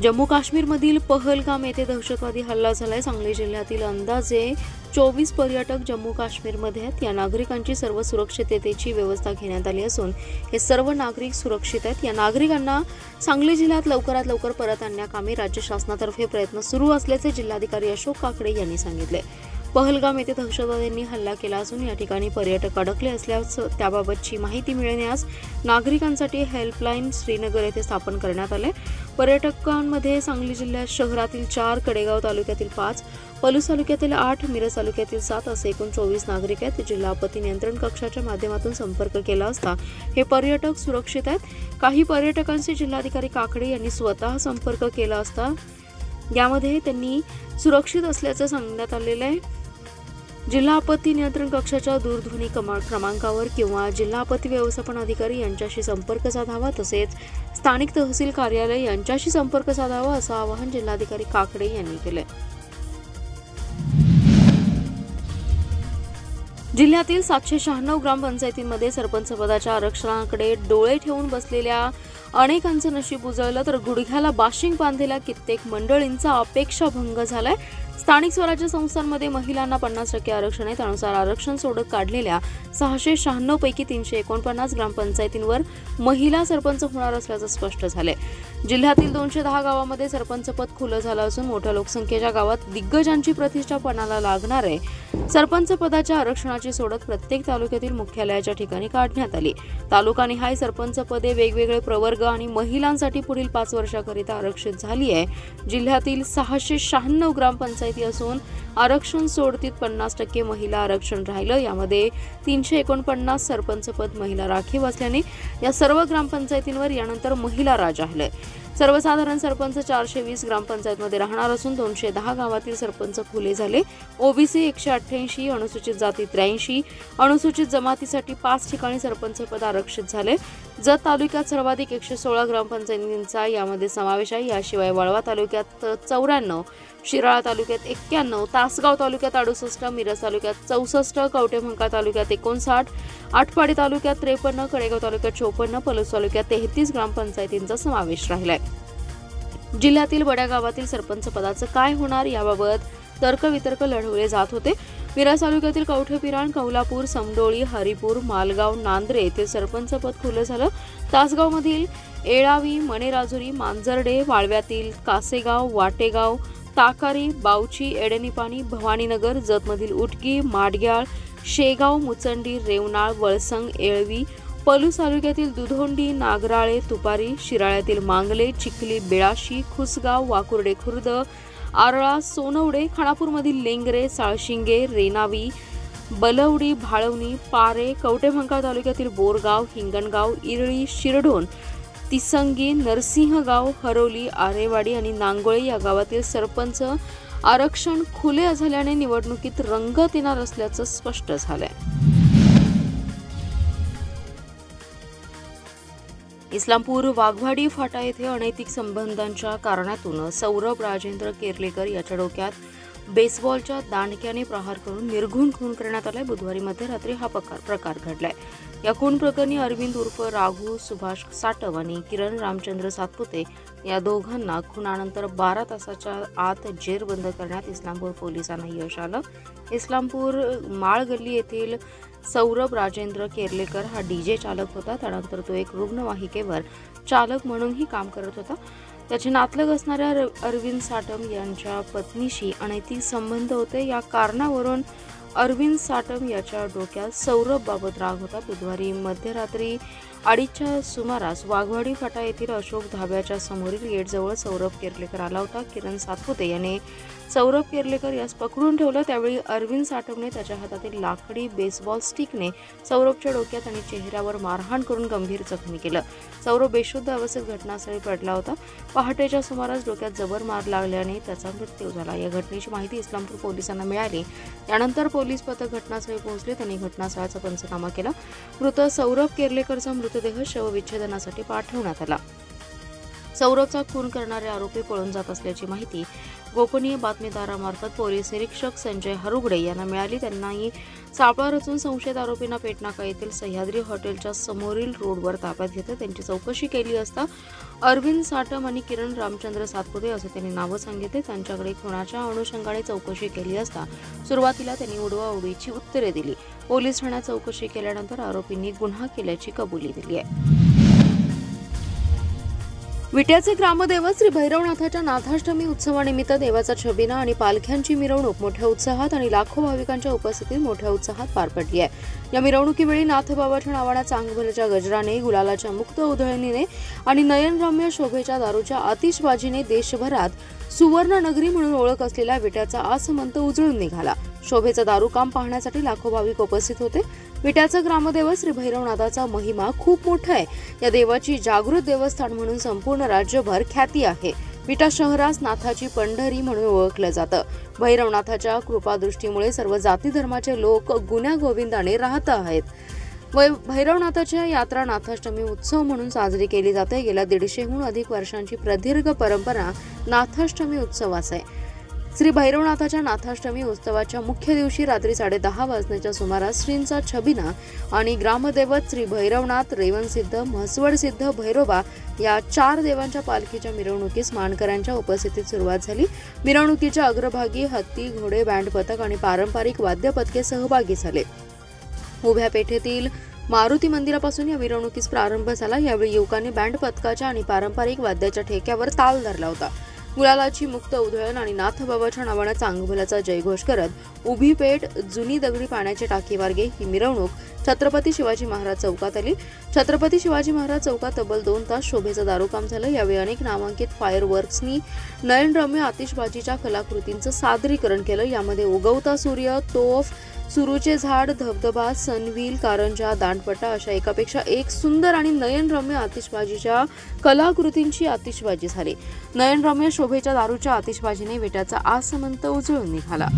जम्मू काश्मीरमधील पहलगाम येथे दहशतवादी हल्ला झालाय। सांगली जिल्ह्यातील अंदाजे 24 पर्यटक जम्मू काश्मीरमध्ये आहेत। या नागरिकांची सर्व सुरक्षिततेची व्यवस्था घेण्यात आली असून हे सर्व नागरिक सुरक्षित आहेत। या नागरिकांना सांगली जिल्ह्यात लवकरात लवकर परत आणण्याकामी राज्य शासनातर्फे प्रयत्न सुरू असल्याचे जिल्हाधिकारी अशोक काकडे यांनी सांगितले। पहलगाम येथे दहशतवाद्यांनी हल्ला केला असून या ठिकाणी पर्यटक अडकले असल्याचं त्याबाबतची माहिती मिळण्यास नागरिकांसाठी हेल्पलाईन श्रीनगर येथे स्थापन करण्यात आले। पर्यटकांमध्ये सांगली जिल्ह्यात शहरातील 4, कडेगाव तालुक्यातील 5, पलूस तालुक्यातील 8, मिरज तालुक्यातील 7 असे एकूण 24 नागरिक आहेत। जिल्हा आपत्ती नियंत्रण कक्षाच्या माध्यमातून संपर्क केला असता हे पर्यटक सुरक्षित आहेत। काही पर्यटकांशी जिल्हाधिकारी काकडे यांनी स्वतः संपर्क केला असता यामध्ये त्यांनी सुरक्षित असल्याचं सांगण्यात आलेलं आहे। जिल्हा आपत्ती नियंत्रण कक्षाच्या दूरध्वनी क्रमांकावर किंवा जिल्हा आपत्ती व्यवस्थापन अधिकारी यांच्याशी संपर्क साधावा, तसेच स्थानिक तहसील कार्यालय यांच्याशी संपर्क साधावा असं आवाहन जिल्हाधिकारी काकडे यांनी केले। जिल्ह्यातील 796 ग्रामपंचायतींमध्ये सरपंच पदाच्या आरक्षणाकडे डोळे ठेवून बसलेल्या अनेकांचं नशीब उजळलं तर गुडघ्याला बाशिंग बांधलेल्या कित्येक मंडळींचा अपेक्षाभंग झालाय। स्थानिक स्वराज्य संस्थांमध्ये महिलांना 50% आरक्षण आहे। त्यानुसार आरक्षण सोडत काढलेल्या 696 पैकी 349 ग्रामपंचायतींवर महिला सरपंच होणार असल्याचं स्पष्ट झालंय। जिल्ह्यातील 210 गावांमध्ये सरपंच पद खुलं झालं असून मोठ्या लोकसंख्येच्या गावात दिग्गजांची प्रतिष्ठा पणाला लागणार आहे। सरपंच पदाच्या आरक्षणाची सोडत प्रत्येक तालुक्यातील मुख्यालयाच्या ठिकाणी काढण्यात आली। तालुकानिहाय सरपंच पदे वेगवेगळे प्रवर्ग आणि महिलांसाठी पुढील 5 वर्षाकरिता आरक्षित झाली आहे। जिल्ह्यातील 696 ग्रामपंचायती असून आरक्षण सोडतीत 50% महिला आरक्षण राहिलं। यामध्ये 349 सरपंच पद महिला राखीव असल्याने या सर्व ग्रामपंचायतींवर यानंतर महिला राज आहे। सर्वसाधारण सरपंच 420 ग्रामपंचायतमध्ये राहणार असून 210 गावातील सरपंच खुले झाले। ओबीसी 188, अनुसूचित जाती 83, अनुसूचित जमातीसाठी 5 ठिकाणी सरपंच पद आरक्षित झाले। जत तालुक्यात सर्वाधिक 116 ग्रामपंचायतींचा यामध्ये समावेश आहे। याशिवाय वाळवा तालुक्यात 94, शिराळा तालुक्यात 91, तासगाव तालुक्यात 68, मिरज तालुक्यात 64, कवठेमंकाळ तालुक्यात 59, आटपाडी तालुक्यात 53, कडेगाव तालुक्यात 54, पलूस तालुक्यात 33 ग्रामपंचायतींचा समावेश राहिलाय। जिल्ह्यातील बड्या गावातील सरपंच पदाचं काय होणार याबाबत तर्कवितर्क लढवले जात होते। मिरज तालुक्यातील कवठेपिराण, कौलापूर, समडोळी, हरिपूर, मालगाव, नांद्रे येथील सरपंच पद खुलं झालं। तासगावमधील येळावी, मणेराजुरी, मांजर्डे, वाळव्यातील कासेगाव, वाटेगाव, ताकारी, बावची, एडणीपाणी, भवानीनगर, जतमधील उटगी, माडग्याळ, शेगाव, मुचंडी, रेवनाळ, वळसंग, येळवी, पलूस तालुक्यातील दुधोंडी, नागराळे, तुपारी, शिराळ्यातील मांगले, चिखली, बेळाशी, खुसगाव, वाकुर्डे खुर्द, आरळा, सोनवडे, खानापूरमधील लेंगरे, साळशिंगे, रेनावी, बलवडी, भाळवणी, पारे, कवठेमंकाळ तालुक्यातील बोरगाव, हिंगणगाव, इरळी, शिरढोण, तिसंगी, नरसिंहगाव, हरोली, आरेवाडी आणि नांगोळे या गावातील सरपंच आरक्षण खुले झाल्याने निवडणुकीत रंगत येणार असल्याचं स्पष्ट झालंय। इस्लामपूर वाघवाडी फाटा येथे अनैतिक संबंधांच्या कारणातून सौरभ राजेंद्र केर्लेकर याच्या डोक्यात बेसबॉलच्या दांडक्याने प्रहार करून निर्घृण खून करण्यात आलाय। बुधवारी मध्यरात्री हा प्रकार घडलाय। या खून प्रकरणी अरविंद उर्फ राघू सुभाष साटव आणि किरण रामचंद्र सातपुते या दोघांना खुनानंतर 12 तासाच्या आत जेरबंद करण्यात इस्लामपूर पोलिसांना यश आलं। इस्लामपूर माळगल्ली येथील सौरभ राजेंद्र केर्लेकर हा डीजे चालक होता। त्यानंतर तो एक रुग्णवाहिकेवर चालक म्हणूनही काम करत होता। त्याचे नातलग असणाऱ्या अरविंद साटम यांच्या पत्नीशी अनैतिक संबंध होते। या कारणावरून अरविंद साटम याच्या डोक्यात सौरभ बाबत राग होता। बुधवारी मध्यरात्री 2:30च्या सुमारास वाघवाडी फाटा येथील अशोक धाब्याच्या समोरील गेटजवळ सौरभ केर्लेकर आला होता। किरण सातपुते याने सौरभ केर्लेकर यास पकडून ठेवलं। त्यावेळी अरविंद साटमने त्याच्या हातातील लाकडी बेसबॉल स्टिकने सौरभच्या डोक्यात आणि चेहऱ्यावर मारहाण करून गंभीर जखमी केलं। सौरभ बेशुद्ध अवस्थेत घटनास्थळी पडला होता। पहाटेच्या सुमारास डोक्यात जबर मार लागल्याने त्याचा मृत्यू झाला। या घटनेची माहिती इस्लामपूर पोलिसांना मिळाली। त्यानंतर पोलीस पथक घटनास्थळी पोहोचले। त्यांनी घटनास्थळाचा पंचनामा केला। मृत सौरभ केर्लेकरचा मृतदेह शवविच्छेदनासाठी पाठवण्यात आला। सौरभचा खून करणारे आरोपी पळून जात असल्याची माहिती गोपनीय बातमीदारामार्फत पोलीस निरीक्षक संजय हरुगडे यांना मिळाली. त्यांनाही सापळा रचून संशयित आरोपींना पेटनाका येथील सह्याद्री हॉटेलच्या समोरील रोडवर ताब्यात घेतले. त्यांची चौकशी केली असता अरविंद साटम आणि किरण रामचंद्र सातपुते असे त्यांनी नावं सांगितले. त्यांच्याकडे खुनाच्या अनुषंगाने चौकशी केली असता सुरुवातीला त्यांनी उडवाउडवीची उत्तरे दिली. पोलीस ठाण्यात चौकशी केल्यानंतर आरोपींनी गुन्हा केल्याची कबुली दिली आहे. विट्याचे ग्रामदैवत श्री भैरवनाथाच्या नाथाष्टमी उत्सवानिमित्त देवाचा छबिना आणि पालख्यांची मिरवणूक मोठ्या उत्साहात आणि लाखो भाविकांच्या उपस्थितीत मोठ्या उत्साहात पार पडली आहे. या मिरवणुकीवेळी नाथबाबाच्या नावाने चांगभलच्या गजराने, गुलालाच्या मुक्त उधळणीने आणि नयनरम्य शोभेच्या दारूच्या आतिषबाजीने देशभरात सुवर्ण नगरी म्हणून ओळख असलेल्या विट्याचा आसमंत उजळून निघाला. शोभेचं दारूकाम पाहण्यासाठी लाखो भाविक उपस्थित होते. विट्याचं ग्रामदैवत श्री भैरवनाथाचा महिमा खूप मोठा आहे. या देवाची जागृत देवस्थान म्हणून संपूर्ण राज्यभर ख्याती आहे. विटा शहरास नाथाची पंढरी म्हणून ओळखलं जातं. भैरवनाथाच्या कृपादृष्टीमुळे सर्व जाती धर्माचे लोक गुण्या गोविंदाने राहत आहेत. भैरवनाथाच्या यात्रा नाथाष्टमी उत्सव म्हणून साजरी केली जाते. गेल्या 150हून अधिक वर्षांची प्रदीर्घ परंपरा नाथाष्टमी उत्सवास आहे. श्री भैरवनाथाच्या नाथाष्टमी उत्सवाच्या मुख्य दिवशी रात्री 10:30 वाजण्याच्या सुमारास श्रींचा छबिना आणि ग्रामदैवत श्री भैरवनाथ, रेवणसिद्ध, म्हसवडसिद्ध भैरोबा या 4 देवांच्या पालखीच्या मिरवणुकीस मानकऱ्यांच्या उपस्थितीत सुरुवात झाली. मिरवणुकीच्या अग्रभागी हत्ती, घोडे, बँड पथक आणि पारंपरिक वाद्य पथके सहभागी झाले. उभ्या पेठेतील मारुती मंदिरापासून या मिरवणुकीस प्रारंभ झाला. यावेळी युवकांनी बँड पथकाच्या आणि पारंपरिक वाद्याच्या ठेक्यावर ताल धरला होता. गुलालाची मुक्त उधळण आणि नाथबाबाच्या नावाने चांगभल्याचा जयघोष करत उभी पेठ, जुनी दगडी पाण्याचे टाकी मार्गे ही मिरवणूक छत्रपती शिवाजी महाराज चौकात आली. छत्रपती शिवाजी महाराज चौकात तब्बल 2 तास शोभेचं दारूकाम झालं. यावेळी अनेक नामांकित फायरवर्क्सनी नयनरम्य आतिषबाजीच्या कलाकृतींचं सादरीकरण केलं. यामध्ये उगवता सूर्य, तोफ, सुरूचे झाड, धबधबा, सनव्हील, कारंजा, दांडपट्टा अशा एकापेक्षा एक सुंदर आणि नयनरम्य आतिषबाजीच्या कलाकृतींची आतिषबाजी झाली. नयनरम्य शोभेच्या दारूच्या आतिषबाजीने विट्याचा आसमंत उजळून निघाला.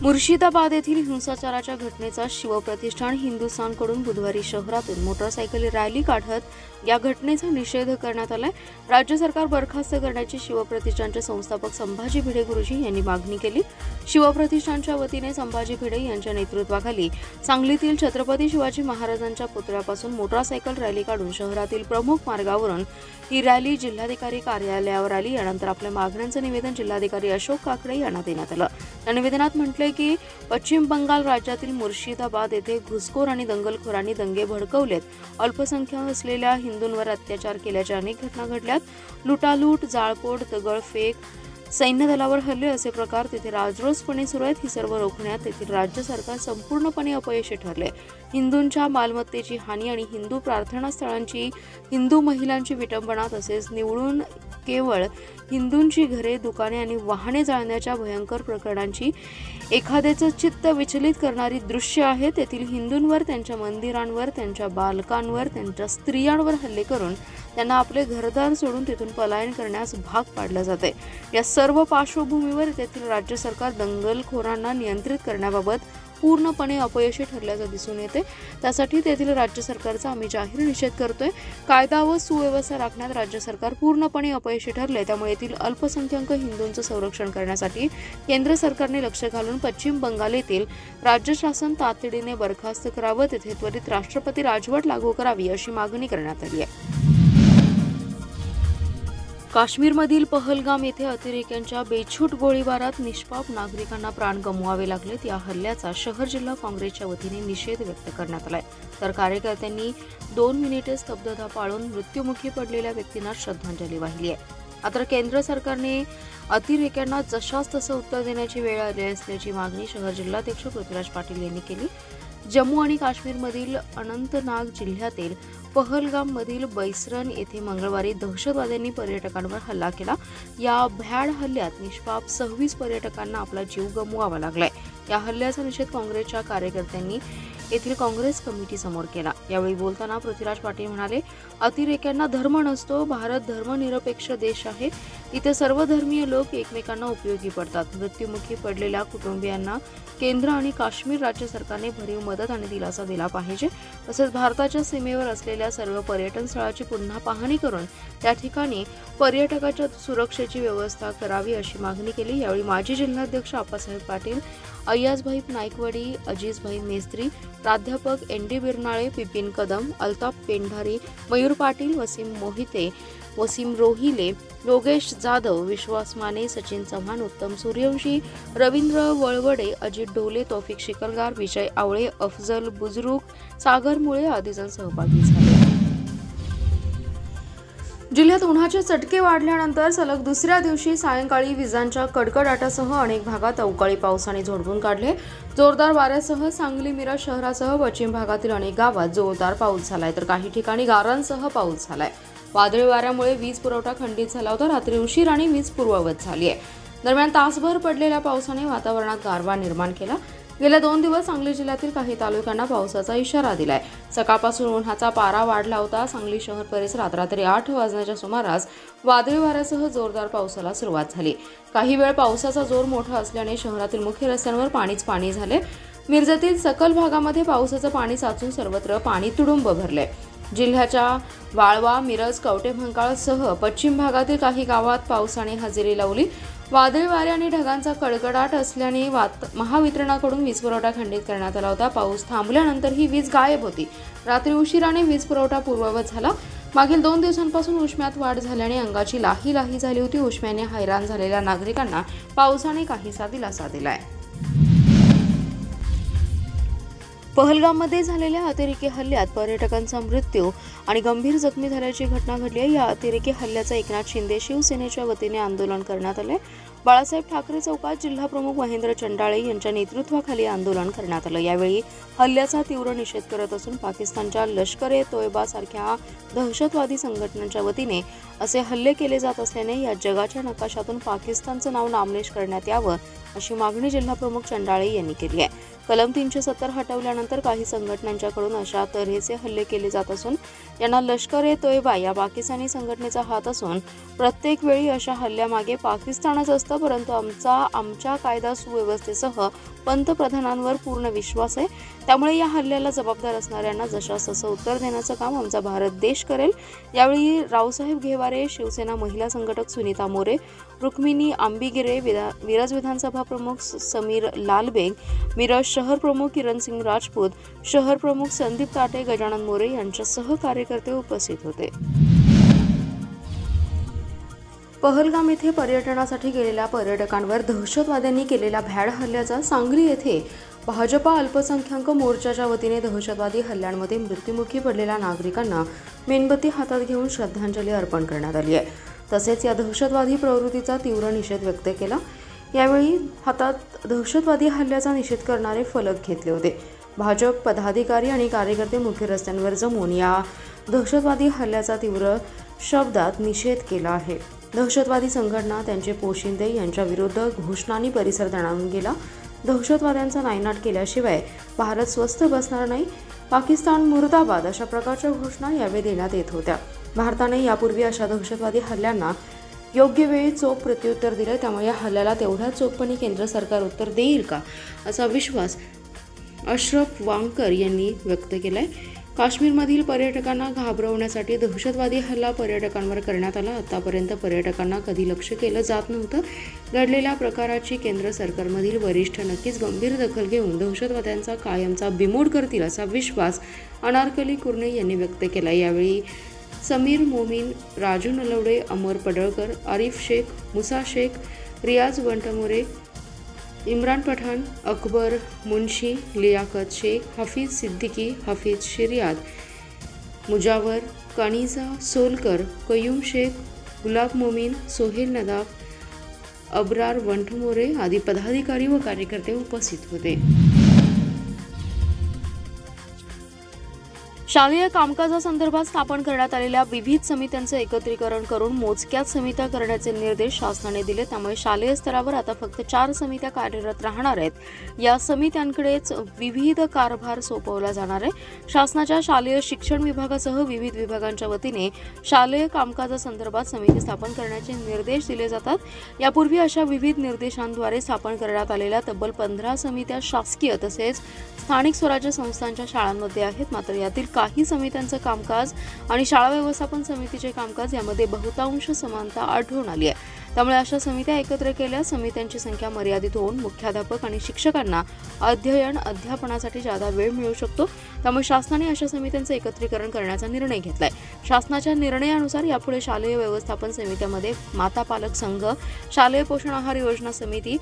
मुर्शिदाबाद येथील हिंसाचाराच्या घटनेचा शिवप्रतिष्ठान हिंदुस्थानकडून बुधवारी शहरातून मोटरसायकल रॅली काढत या घटनेचा निषेध करण्यात आलाय. राज्य सरकार बरखास्त करण्याची शिवप्रतिष्ठानचे संस्थापक संभाजी भिडे गुरुजी यांनी मागणी केली. शिवप्रतिष्ठानच्या वतीने संभाजी भिडे यांच्या नेतृत्वाखाली सांगलीतील छत्रपती शिवाजी महाराजांच्या पुतळ्यापासून मोटरसायकल रॅली काढून शहरातील प्रमुख मार्गावरून ही रॅली जिल्हाधिकारी कार्यालयावर आली. यानंतर आपल्या मागण्यांचं निवेदन जिल्हाधिकारी अशोक काकडे यांना देण्यात आलं. या निवेदनात म्हटलंय की पश्चिम बंगाल राज्यातील मुर्शिदाबाद येथे घुसखोर आणि दंगलखोरांनी दंगे भडकवलेत. अल्पसंख्याक असलेल्या हिंदूंवर अत्याचार केल्याच्या अनेक घटना घडल्यात. लुटालूट, जाळपोळ, दगडफेक, सैन्य दलावर हल्ले असे प्रकार तिथे राजरोसपणे सुरू आहेत. ही सर्व रोखण्यात तेथील राज्य सरकार संपूर्णपणे अपयशी ठरले. हिंदूंच्या मालमत्तेची हानी आणि हिंदू प्रार्थनास्थळांची, हिंदू महिलांची विटंबना तसेच निवडून केवळ हिंदूंची घरे, दुकाने आणि वाहने जाळण्याच्या भयंकर प्रकरणांची एखाद्याचं चित्त विचलित करणारी दृश्य आहे. तेथील हिंदूंवर, त्यांच्या मंदिरांवर, त्यांच्या बालकांवर, त्यांच्या स्त्रियांवर हल्ले करून त्यांना आपले घरदार सोडून तिथून पलायन करण्यास भाग पाडलं जाते. या सर्व पार्श्वभूमीवर तेथील राज्य सरकार दंगलखोरांना नियंत्रित करण्याबाबत पूर्णपणे अपयशी ठरल्याचं दिसून येते. त्यासाठी तेथील राज्य सरकारचा आम्ही जाहीर निषेध करतोय. कायदा व सुव्यवस्था राखण्यात राज्य सरकार पूर्णपणे अपयशी ठरले. त्यामुळे येथील अल्पसंख्याक हिंदूंचं संरक्षण करण्यासाठी केंद्र सरकारने लक्ष घालून पश्चिम बंगाल येथील राज्य शासन तातडीने बरखास्त करावं. तेथे त्वरित राष्ट्रपती राजवट लागू करावी अशी मागणी करण्यात आली आहे. काश्मीरमधील पहलगाम येथे अतिरेक्यांच्या बेछूट गोळीबारात निष्पाप नागरिकांना प्राण गमवावे लागलेत. या हल्ल्याचा शहर जिल्हा काँग्रेसच्या वतीने निषेध व्यक्त करण्यात आलाय. तर कार्यकर्त्यांनी 2 मिनिटे स्तब्धता पाळून मृत्युमुखी पडलेल्या व्यक्तींना श्रद्धांजली वाहिली आहे. मात्र केंद्र सरकारने अतिरेक्यांना जशास तसं उत्तर देण्याची वेळ आली असल्याची मागणी शहर जिल्हाध्यक्ष पृथ्वीराज पाटील यांनी केली. जम्मू आणि काश्मीरमधील अनंतनाग जिल्ह्यातील पहलगाममधील बैसरन येथे मंगळवारी दहशतवाद्यांनी पर्यटकांवर हल्ला केला. या भ्याड हल्ल्यात निष्पाप 26 पर्यटकांना आपला जीव गमवावा लागलाय. या हल्ल्याचा निषेध काँग्रेसच्या कार्यकर्त्यांनी येथील काँग्रेस कमिटी समोर केला। यावेळी बोलताना पृथ्वीराज पाटील म्हणाले, अतिरेक्यांना धर्म नसतो, भारत धर्मनिरपेक्ष देश आहे, इथे सर्व धर्मीय लोक एकमेकांना उपयोगी पडतात। मृत्युमुखी पडलेल्या कुटुंबियांना केंद्र आणि काश्मीर राज्य सरकारने भरीव मदत आणि दिलासा दिला पाहिजे। तसेच भारताच्या सीमेवर असलेल्या सर्व पर्यटन स्थळाची पुन्हा पाहणी करून त्या ठिकाणी पर्यटकांच्या सुरक्षेची व्यवस्था करावी अशी मागणी केली। यावेळी माजी जिल्हाध्यक्ष आप्पासाहेब पाटील, अय्याजभाई नाईकवाडी, अजीजभाई मेस्त्री, प्राध्यापक एन.डी. बिरनाळे, बिपिन कदम, अल्ताफ पेंढारी, मयूर पाटील, वसीम मोहिते, वसीम रोहिले, योगेश जाधव, विश्वास माने, सचिन चव्हाण, उत्तम सूर्यवंशी, रवींद्र वळवडे, अजित ढोले, तौफिक शिकलगार, विजय आवळे, अफजल बुजरुक, सागर मुळे आदी जण सहभागी झाले। जिल्ह्यात उन्हाचे चटके वाढल्यानंतर सलग दुसऱ्या दिवशी सायंकाळी विजांच्या कडकडाटासह अनेक भागात अवकाळी पावसाने झोडपून काढले। जोरदार वाऱ्यासह सांगली मिरज शहरासह पश्चिम भागातील अनेक गावात जोरदार पाऊस झालाय, तर काही ठिकाणी गारांसह पाऊस झालाय। वादळी वाऱ्यामुळे वीज पुरवठा खंडित झाला होता। रात्री उशिराने वीज पूर्ववत झाली आहे। दरम्यान तासभर पडलेल्या पावसाने वातावरणात गारवा निर्माण केला। गेल्या 2 दिवस सांगली जिल्ह्यातील काही तालुक्यांना पावसाचा इशारा दिलाय। सकाळपासून उन्हाचा पारा वाढला होता। सांगली शहर परिसरात रात्री 8 वाजण्याच्या सुमारास वादळी वाऱ्यासह जोरदार पावसाला सुरुवात झाली। काही वेळ पावसाचा जोर मोठा असल्याने शहरातील मुख्य रस्त्यांवर पाणी झाले। मिरजेतील सखल भागामध्ये पावसाचं पाणी साचून सर्वत्र पाणी तुडुंब भरले। जिल्ह्याच्या वाळवा, मिरज, कवठेमहांकाळसह पश्चिम भागातील काही गावात पावसाने हजेरी लावली। वादळी वारे आणि ढगांचा कडकडाट असल्याने महावितरणाकडून वीज पुरवठा खंडित करण्यात आला होता। पाऊस थांबल्यानंतर ही वीज गायब होती। रात्री उशिराने वीज पुरवठा पूर्ववत झाला। मागील 2 दिवसांपासून उष्म्यात वाढ झाल्याने अंगाची लाही झाली होती। उष्म्याने हैराण झालेल्या नागरिकांना पावसाने काहीसा दिलासा दिलाय। पहलगाममध्ये झालेल्या अतिरेकी हल्ल्यात पर्यटकांचा मृत्यू आणि गंभीर जखमी झाल्याची घटना घडली आहे। या अतिरेकी हल्ल्याचा एकनाथ शिंदे शिवसेनेच्या वतीने आंदोलन करण्यात आले। बाळासाहेब ठाकरे चौकात जिल्हाप्रमुख महेंद्र चंडाळे यांच्या नेतृत्वाखाली आंदोलन करण्यात आलं। यावेळी हल्ल्याचा तीव्र निषेध करत असून पाकिस्तानच्या लष्कर-ए-तोयबा सारख्या दहशतवादी संघटनांच्या वतीने असे हल्ले केले जात असल्याने या जगाच्या नकाशातून पाकिस्तानचं नाव नामशेष करण्यात यावं अशी मागणी जिल्हाप्रमुख चंडाळे यांनी केली आहे। कलम 370 हटवल्यानंतर काही संघटनांच्याकडून अशा तऱ्हेचे हल्ले केले जात असून यांना लष्कर-ए-तोयबा या पाकिस्तानी संघटनेचा हात असून प्रत्येक वेळी अशा हल्ल्यामागे पाकिस्तानच असतं, परंतु आमच्या कायदा सुव्यवस्थेसह पंतप्रधानांवर पूर्ण विश्वास आहे। त्यामुळे या हल्ल्याला जबाबदार असणाऱ्यांना जशास तसं उत्तर देण्याचं काम आमचा भारत देश करेल। यावेळी रावसाहेब घेवारे, शिवसेना महिला संघटक सुनीता मोरे, रुक्मिणी आंबिगिरे, मिरज विधानसभा प्रमुख समीर लालबेग, मिरज शहर प्रमुख किरणसिंग राजपूत, शहर प्रमुख संदीप ताटे, गजानन मोरे यांच्यासह कार्यकर्ते उपस्थित होते। पहलगाम येथे पर्यटनासाठी गेलेल्या पर्यटकांवर दहशतवाद्यांनी केलेल्या भ्याड हल्ल्याचा सांगली येथे भाजपा अल्पसंख्याक मोर्चाच्या वतीने दहशतवादी हल्ल्यांमध्ये मृत्युमुखी पडलेल्या नागरिकांना मेणबत्ती हातात घेऊन श्रद्धांजली अर्पण करण्यात आली आहे। तसेच या दहशतवादी प्रवृत्तीचा तीव्र निषेध व्यक्त केला। यावेळी हातात दहशतवादी हल्ल्याचा निषेध करणारे फलक घेतले होते। भाजप पदाधिकारी आणि कार्यकर्ते मुख्य रस्त्यांवर जमून या दहशतवादी हल्ल्याचा तीव्र शब्दात निषेध केला आहे। दहशतवादी संघटना, त्यांचे पोशिंदे यांच्या विरुद्ध घोषणांनी परिसर दणाणून गेला। दहशतवाद्यांचा नायनाट केल्याशिवाय भारत स्वस्थ बसणार नाही, पाकिस्तान मुर्दाबाद अशा प्रकारच्या घोषणा यावेळी देण्यात येत होत्या। भारताने यापूर्वी अशा दहशतवादी हल्ल्यांना योग्य वेळी चोख प्रत्युत्तर दिले, त्यामुळे या हल्ल्याला तेवढ्याच चोखपणे केंद्र सरकार उत्तर देईल का असा विश्वास अशरफ वांकर यांनी व्यक्त केलाय। काश्मीरमधील पर्यटकांना घाबरवण्यासाठी दहशतवादी हल्ला पर्यटकांवर करण्यात आला। आतापर्यंत पर्यटकांना कधी लक्ष केलं जात नव्हतं। घडलेल्या प्रकाराची केंद्र सरकारमधील वरिष्ठ नक्कीच गंभीर दखल घेऊन दहशतवाद्यांचा कायमचा बिमोड करतील असा विश्वास अनारकली कुर्णे यांनी व्यक्त केला। यावेळी समीर मोमीन, राजू नलवडे, अमर पडळकर, आरिफ शेख, मुसा शेख, रियाज वंटमोरे, इम्रान पठाण, अकबर मुन्शी, लियाकत शेख, हफीज सिद्दीकी, हफीज शिरियाद, मुजावर, कनीजा सोलकर, कयूम शेख, गुलाब मोमीन, सोहेल नदाफ, अब्रार वंटमोरे आदी पदाधिकारी व कार्यकर्ते उपस्थित होते। शालेय कामकाजासंदर्भात स्थापन करण्यात आलेल्या विविध समित्यांचे एकत्रीकरण करून मोजक्याच समित्या करण्याचे निर्देश शासनाने दिले। त्यामुळे शालेय स्तरावर आता फक्त 4 समित्या कार्यरत राहणार आहेत। या समित्यांकडेच विविध कारभार सोपवला जाणार आहे। शासनाच्या शालेय शिक्षण विभागासह विविध विभागांच्या वतीने शालेय कामकाजासंदर्भात समिती स्थापन करण्याचे निर्देश दिले जातात। यापूर्वी अशा विविध निर्देशांद्वारे स्थापन करण्यात आलेल्या तब्बल 15 समित्या शासकीय तसेच स्थानिक स्वराज्य संस्थांच्या शाळांमध्ये आहेत। मात्र यातील काही समित्यांचं कामकाज आणि शाळा व्यवस्थापन समितीचे कामकाज यामध्ये बहुतांश समानता आढळून आली आहे। त्यामुळे अशा समित्या एकत्र केल्या समित्यांची संख्या मर्यादित होऊन मुख्याध्यापक आणि शिक्षकांना अध्यापनासाठी जादा वेळ मिळू शकतो। त्यामुळे शासनाने अशा समित्यांचे एकत्रीकरण करण्याचा निर्णय घेतलाय। शासनाच्या निर्णयानुसार यापुढे शालेय व्यवस्थापन समित्यामध्ये माता पालक संघ, शालेय पोषण आहार योजना समिती,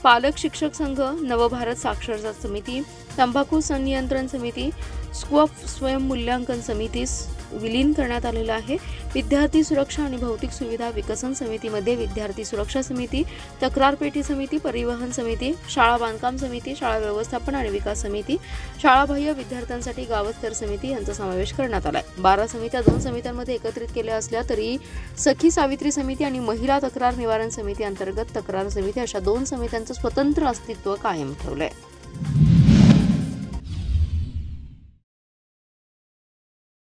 पालक शिक्षक संघ, नवभारत साक्षरता समिती, तंबाखू संनियंत्रण समिती, स्क्वफ स्वयंमूल्यांकन समितीस विलीन करण्यात आलेला आहे। विद्यार्थी सुरक्षा आणि भौतिक सुविधा विकसन समितीमध्ये विद्यार्थी सुरक्षा समिती, तक्रार पेटी समिती, परिवहन समिती, शाळा बांधकाम समिती, शाळा व्यवस्थापन आणि विकास समिती, शाळाबाह्य विद्यार्थ्यांसाठी गावस्तर समिती यांचा समावेश करण्यात आला आहे। 12 समित्या 2 समित्यांमध्ये एकत्रित केल्या असल्या तरी सखी सावित्री समिती आणि महिला तक्रार निवारण समिती अंतर्गत तक्रार समिती अशा 2 समित्यांचं स्वतंत्र अस्तित्व कायम ठेवलंय।